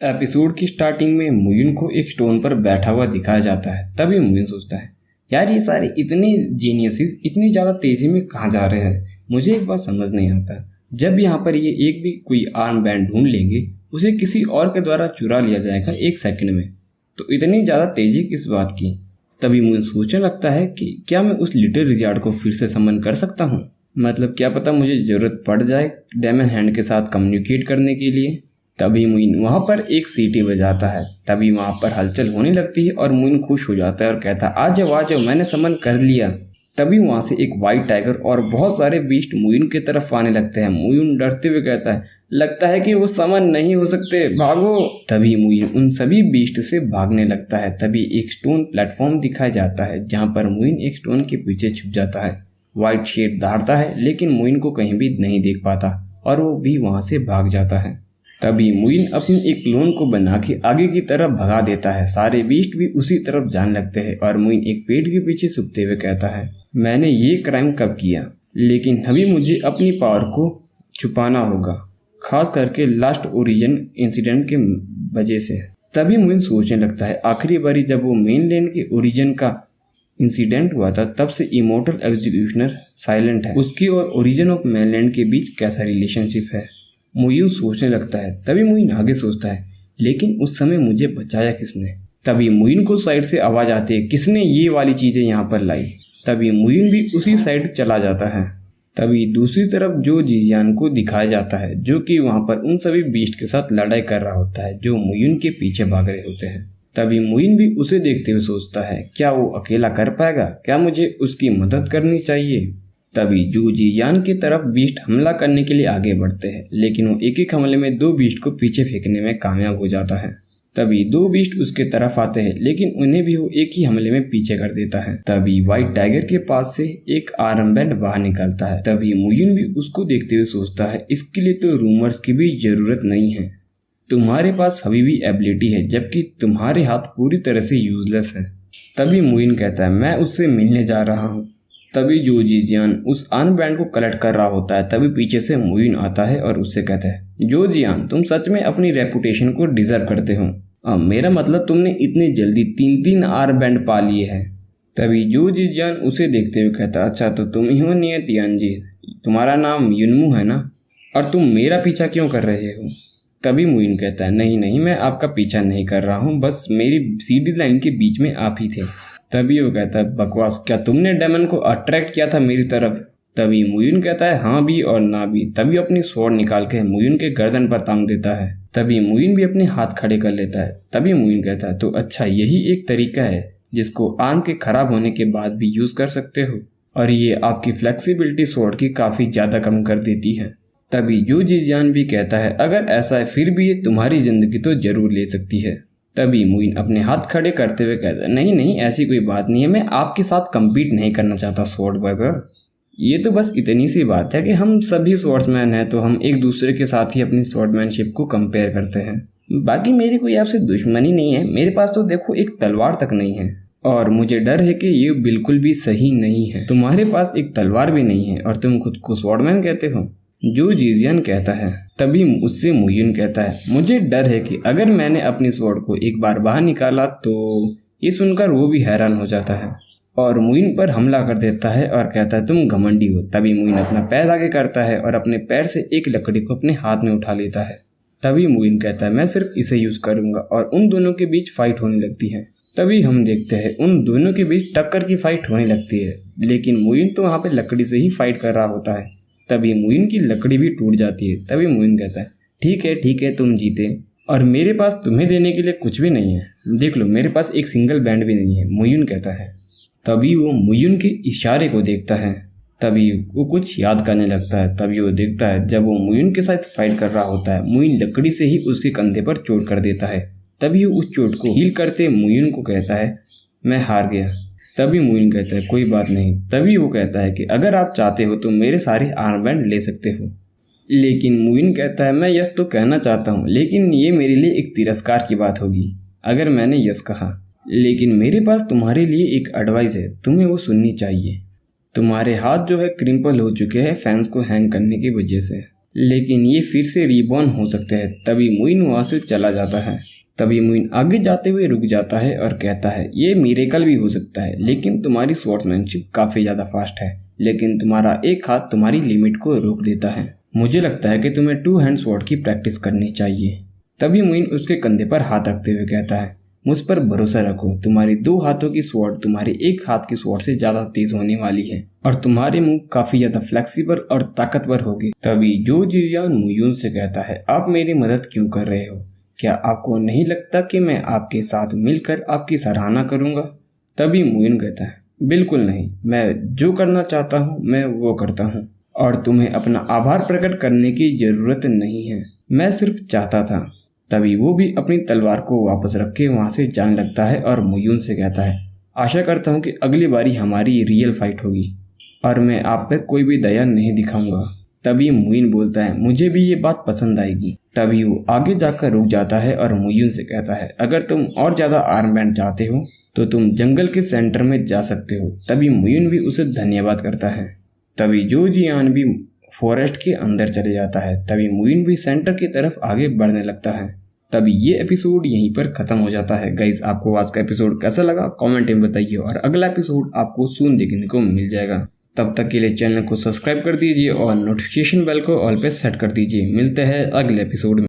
Episode की starting में मुइन को एक स्टोन पर बैठा हुआ दिखाया जाता है। तभी मुइन सोचता है, यार ये सारे इतने जीनियसिस इतनी ज़्यादा तेज़ी में कहाँ जा रहे हैं। मुझे एक बात समझ नहीं आता, जब यहाँ पर ये एक भी कोई आर्म बैंड ढूंढ लेंगे उसे किसी और के द्वारा चुरा लिया जाएगा 1 सेकंड में, तो इतनी ज़्यादा तेज़ी किस बात की। तभी मुइन सोचने लगता है कि क्या मैं उस लिटिल रिचार्ड को फिर से समन कर सकता हूँ। मतलब क्या पता मुझे ज़रूरत पड़ जाए डेमन हैंड के साथ कम्युनिकेट करने के लिए। तभी मुइन वहाँ पर एक सीटी बजाता है। तभी वहाँ पर हलचल होने लगती है और मुइन खुश हो जाता है और कहता है, आ जाओ मैंने समन कर लिया। तभी वहाँ से एक वाइट टाइगर और बहुत सारे बीस्ट मुइन की तरफ आने लगते हैं। मुइन डरते हुए कहता है, लगता है कि वो समन नहीं हो सकते, भागो। तभी मुइन उन सभी बीस्ट से भागने लगता है। तभी एक स्टोन प्लेटफॉर्म दिखाया जाता है जहाँ पर मुइन एक स्टोन के पीछे छुप जाता है। व्हाइट शेड दहाड़ता है लेकिन मुइन को कहीं भी नहीं देख पाता और वो भी वहाँ से भाग जाता है। तभी मुइन अपनी एक क्लोन को बना के आगे की तरफ भगा देता है। सारे बीस्ट भी उसी तरफ जाने लगते हैं और मुइन एक पेड़ के पीछे छुपते हुए कहता है, मैंने ये क्राइम कब किया, लेकिन अभी मुझे अपनी पावर को छुपाना होगा, खास करके लास्ट ओरिजिन इंसिडेंट के वजह से। तभी मुइन सोचने लगता है, आखिरी बारी जब वो मेनलैंड के ओरिजिन का इंसिडेंट हुआ था तब से इमोर्टल एग्जीक्यूशनर साइलेंट है। उसकी और ओरिजिन ऑफ मेनलैंड के बीच कैसा रिलेशनशिप है। मुइन सोचने लगता है। तभी मुइन आगे सोचता है, लेकिन उस समय मुझे बचाया किसने। तभी मुइन को साइड से आवाज आती है, किसने ये वाली चीजें यहाँ पर लाई। तभी मुइन भी उसी साइड चला जाता है। तभी दूसरी तरफ जो जीजियान को दिखाया जाता है जो कि वहाँ पर उन सभी बीस्ट के साथ लड़ाई कर रहा होता है जो मुइन के पीछे भाग रहे होते हैं। तभी मुइन भी उसे देखते हुए सोचता है, क्या वो अकेला कर पाएगा, क्या मुझे उसकी मदद करनी चाहिए। तभी जू जीयान की तरफ बीस्ट हमला करने के लिए आगे बढ़ते हैं, लेकिन वो एक हमले में 2 बीस्ट को पीछे फेंकने में कामयाब हो जाता है। तभी 2 बीस्ट उसके तरफ आते हैं लेकिन उन्हें भी वो एक ही हमले में पीछे कर देता है। तभी व्हाइट टाइगर के पास से एक आर्म बैंड बाहर निकलता है। तभी मुइन भी उसको देखते हुए सोचता है, इसके लिए तो रूमर्स की भी जरूरत नहीं है, तुम्हारे पास अभी भी एबिलिटी है जबकि तुम्हारे हाथ पूरी तरह से यूजलेस है। तभी मुइन कहता है, मैं उससे मिलने जा रहा हूँ। तभी जो जीजियान उस आर्म बैंड को कलेक्ट कर रहा होता है तभी पीछे से मुइन आता है और उससे कहता है, जो जियान तुम सच में अपनी रेपुटेशन को डिजर्व करते हो। मेरा मतलब तुमने इतनी जल्दी 3 आर्म बैंड पा लिए हैं। तभी जो जीजियान उसे देखते हुए कहता है, अच्छा तो तुम ही हो नियत यान जी, तुम्हारा नाम युनमू है ना, और तुम मेरा पीछा क्यों कर रहे हो। तभी मुइन कहता है, नहीं मैं आपका पीछा नहीं कर रहा हूँ, बस मेरी सीधी लाइन के बीच में आप ही थे। तभी वो कहता है, बकवास, क्या तुमने डेमन को अट्रैक्ट किया था मेरी तरफ। तभी मुइन कहता है, हाँ भी और ना भी। तभी अपनी स्वॉर्ड निकाल के मुइन के गर्दन पर तांग देता है। तभी मुइन भी अपने हाथ खड़े कर लेता है। तभी मुइन कहता है, तो अच्छा यही एक तरीका है जिसको आर्म के खराब होने के बाद भी यूज कर सकते हो, और ये आपकी फ्लेक्सिबिलिटी स्वॉर्ड की काफी ज्यादा कम कर देती है। तभी जो जीजियान भी कहता है, अगर ऐसा है फिर भी ये तुम्हारी जिंदगी तो जरूर ले सकती है। तभी मुइन अपने हाथ खड़े करते हुए कहता है, नहीं ऐसी कोई बात नहीं है, मैं आपके साथ कम्पीट नहीं करना चाहता स्वॉर्ड ब्रदर। ये तो बस इतनी सी बात है कि हम सभी स्वॉर्ड्समैन हैं तो हम एक दूसरे के साथ ही अपनी स्वॉर्डमैनशिप को कंपेयर करते हैं। बाकी मेरी कोई आपसे दुश्मनी नहीं है, मेरे पास तो देखो एक तलवार तक नहीं है, और मुझे डर है कि ये बिल्कुल भी सही नहीं है। तुम्हारे पास एक तलवार भी नहीं है और तुम खुद को स्वॉर्डमैन कहते हो, जो जीजियान कहता है। तभी उससे मुइन कहता है, मुझे डर है कि अगर मैंने अपनी स्वॉर्ड को एक बार बाहर निकाला तो। ये सुनकर वो भी हैरान हो जाता है और मुइन पर हमला कर देता है और कहता है, तुम घमंडी हो। तभी मुइन अपना पैर आगे करता है और अपने पैर से एक लकड़ी को अपने हाथ में उठा लेता है। तभी मुइन कहता है, मैं सिर्फ इसे यूज करूंगा, और उन दोनों के बीच फाइट होने लगती है। तभी हम देखते हैं उन दोनों के बीच टक्कर की फाइट होने लगती है, लेकिन मुइन तो वहाँ पे लकड़ी से ही फाइट कर रहा होता है। तभी मुइन की लकड़ी भी टूट जाती है। तभी मुइन कहता है, ठीक है तुम जीते, और मेरे पास तुम्हें देने के लिए कुछ भी नहीं है, देख लो मेरे पास एक सिंगल बैंड भी नहीं है, मुइन कहता है। तभी वो मुइन के इशारे को देखता है। तभी वो कुछ याद करने लगता है। तभी वो देखता है जब वो मुइन के साथ फाइट कर रहा होता है, मुइन लकड़ी से ही उसके कंधे पर चोट कर देता है। तभी वो उस चोट को हील करते मुइन को कहता है, मैं हार गया। तभी मुइन कहता है, कोई बात नहीं। तभी वो कहता है कि अगर आप चाहते हो तो मेरे सारे आर्म बैंड ले सकते हो। लेकिन मुइन कहता है, मैं यस तो कहना चाहता हूँ, लेकिन ये मेरे लिए एक तिरस्कार की बात होगी अगर मैंने यस कहा। लेकिन मेरे पास तुम्हारे लिए एक एडवाइस है, तुम्हें वो सुननी चाहिए। तुम्हारे हाथ जो है क्रिम्पल हो चुके हैं फैंस को हैंग करने की वजह से, लेकिन ये फिर से रिबॉर्न हो सकते हैं। तभी मुइन वहाँ से चला जाता है। तभी मुइन आगे जाते हुए रुक जाता है और कहता है, ये मिरेकल भी हो सकता है, लेकिन तुम्हारी स्वॉर्ड्समैनशिप काफ़ी ज़्यादा फास्ट है, लेकिन तुम्हारा एक हाथ तुम्हारी लिमिट को रोक देता है। मुझे लगता है कि तुम्हें 2 हैंड स्वॉर्ड की प्रैक्टिस करनी चाहिए। तभी मुइन उसके कंधे पर हाथ रखते हुए कहता है, मुझ पर भरोसा रखो, तुम्हारी 2 हाथों की स्वॉर्ड तुम्हारे एक हाथ की स्वॉर्ड से ज्यादा तेज होने वाली है और तुम्हारे मुंह काफी ज्यादा फ्लेक्सिबल और ताकतवर होगी। तभी जो जियान मुयून से कहता है, आप मेरी मदद क्यों कर रहे हो? क्या आपको नहीं लगता कि मैं आपके साथ मिलकर आपकी सराहना करूंगा? तभी मुयून कहता है, बिल्कुल नहीं, मैं जो करना चाहता हूँ मैं वो करता हूँ और तुम्हें अपना आभार प्रकट करने की जरूरत नहीं है, मैं सिर्फ चाहता था। तभी वो भी अपनी तलवार को वापस रख के वहाँ से जाने लगता है और मुयून से कहता है, आशा करता हूँ कि अगली बारी हमारी रियल फाइट होगी और मैं आप पर कोई भी दया नहीं दिखाऊंगा। तभी मुइन बोलता है, मुझे भी ये बात पसंद आएगी। तभी वो आगे जाकर रुक जाता है और मुयून से कहता है, अगर तुम और ज़्यादा आर्म बैंड चाहते हो तो तुम जंगल के सेंटर में जा सकते हो। तभी मुयून भी उसे धन्यवाद करता है। तभी जो जियान भी फॉरेस्ट के अंदर चले जाता है। तभी मुइन भी सेंटर की तरफ आगे बढ़ने लगता है। तभी ये एपिसोड यहीं पर खत्म हो जाता है। गाइज, आपको आज का एपिसोड कैसा लगा कमेंट में बताइए और अगला एपिसोड आपको सून देखने को मिल जाएगा। तब तक के लिए चैनल को सब्सक्राइब कर दीजिए और नोटिफिकेशन बेल को ऑल पे सेट कर दीजिए। मिलते हैं अगले एपिसोड में।